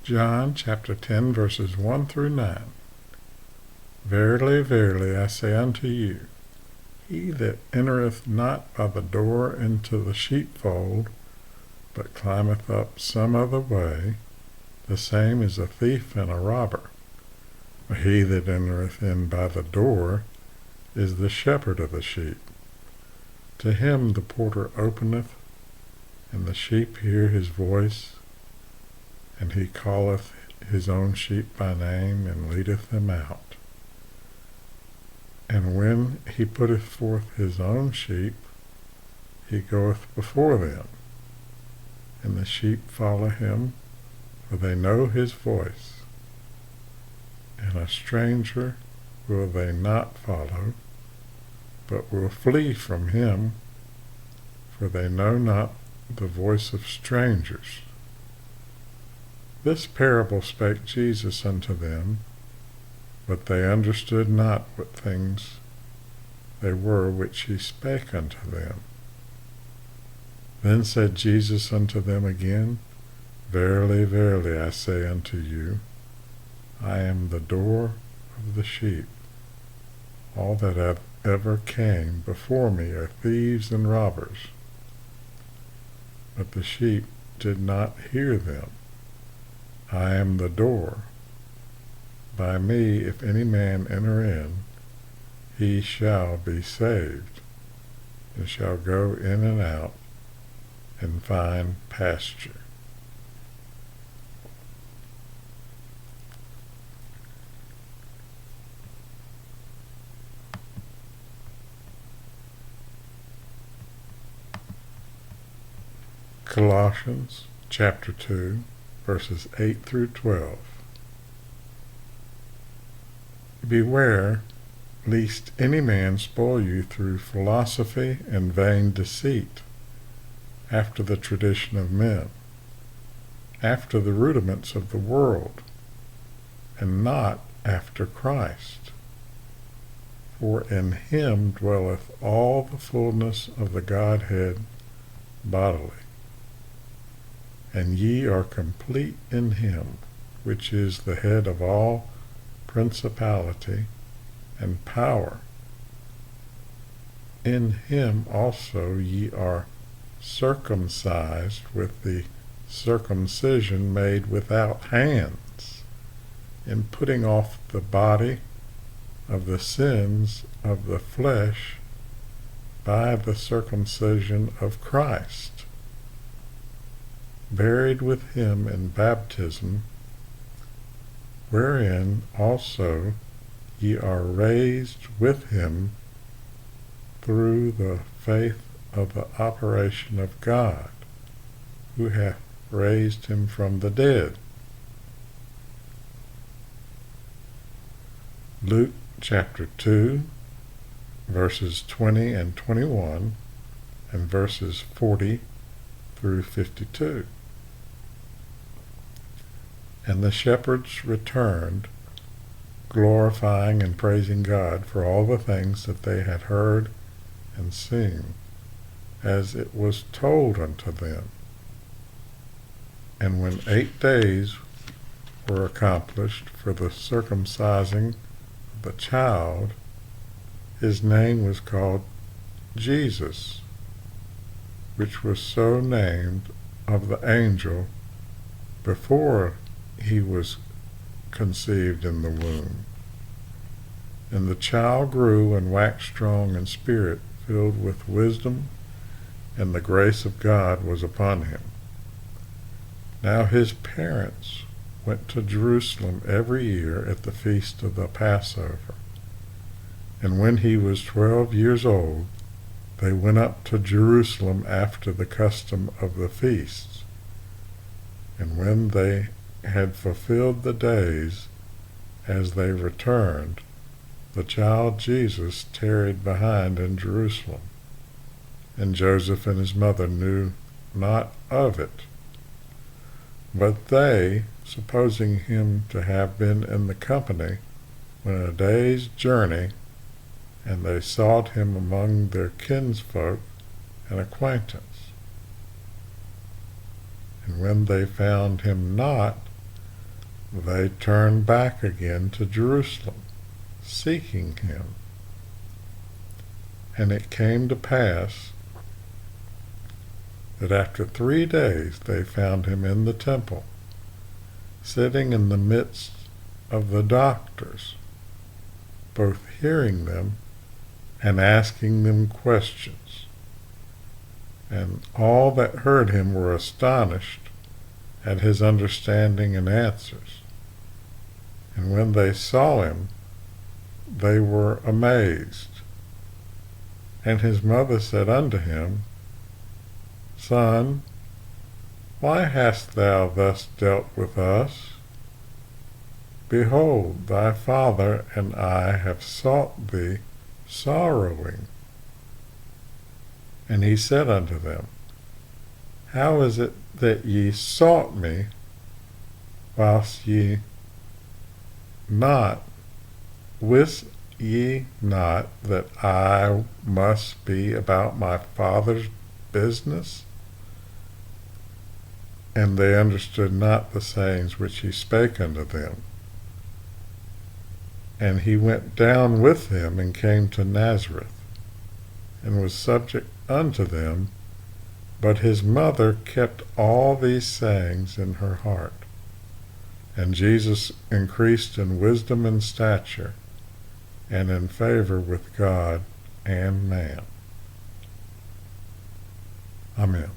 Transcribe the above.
John chapter 10, verses 1 through 9. Verily, verily, I say unto you, he that entereth not by the door into the sheepfold, but climbeth up some other way, the same is a thief and a robber. But he that entereth in by the door is the shepherd of the sheep. To him the porter openeth, and the sheep hear his voice, and he calleth his own sheep by name, and leadeth them out. And when he putteth forth his own sheep, he goeth before them, and the sheep follow him, for they know his voice. And a stranger will they not follow, but will flee from him, for they know not the voice of strangers. This parable spake Jesus unto them, but they understood not what things they were which he spake unto them. Then said Jesus unto them again, Verily, verily, I say unto you, I am the door of the sheep. All that have ever came before me are thieves and robbers, but the sheep did not hear them. I am the door. By me, if any man enter in, he shall be saved, and shall go in and out, and find pasture. Colossians chapter 2, verses 8 through 12. Beware lest any man spoil you through philosophy and vain deceit, after the tradition of men, after the rudiments of the world, and not after Christ. For in him dwelleth all the fullness of the Godhead bodily. And ye are complete in him, which is the head of all principality and power. In him also ye are circumcised with the circumcision made without hands, in putting off the body of the sins of the flesh by the circumcision of Christ, buried with him in baptism, wherein also ye are raised with him through the faith of the operation of God, who hath raised him from the dead. Luke chapter 2, verses 20 and 21, and verses 40 through 52. And the shepherds returned, glorifying and praising God for all the things that they had heard and seen, as it was told unto them. And when 8 days were accomplished for the circumcising of the child, his name was called Jesus, which was so named of the angel before he was conceived in the womb. And the child grew and waxed strong in spirit, filled with wisdom, and the grace of God was upon him. Now his parents went to Jerusalem every year at the feast of the Passover. And when he was 12 years old, they went up to Jerusalem after the custom of the feasts. And when they had fulfilled the days, as they returned, the child Jesus tarried behind in Jerusalem, and Joseph and his mother knew not of it. But they, supposing him to have been in the company, went a day's journey, and they sought him among their kinsfolk and acquaintance. And when they found him not, they turned back again to Jerusalem, seeking him. And it came to pass that after 3 days they found him in the temple, sitting in the midst of the doctors, both hearing them and asking them questions. And all that heard him were astonished at his understanding and answers. And when they saw him, they were amazed. And his mother said unto him, Son, why hast thou thus dealt with us? Behold, thy father and I have sought thee sorrowing. And he said unto them, How is it that ye sought me, whilst ye not, wist ye not that I must be about my Father's business? And they understood not the sayings which he spake unto them. And he went down with them and came to Nazareth, and was subject unto them, but his mother kept all these sayings in her heart. And Jesus increased in wisdom and stature, and in favor with God and man. Amen.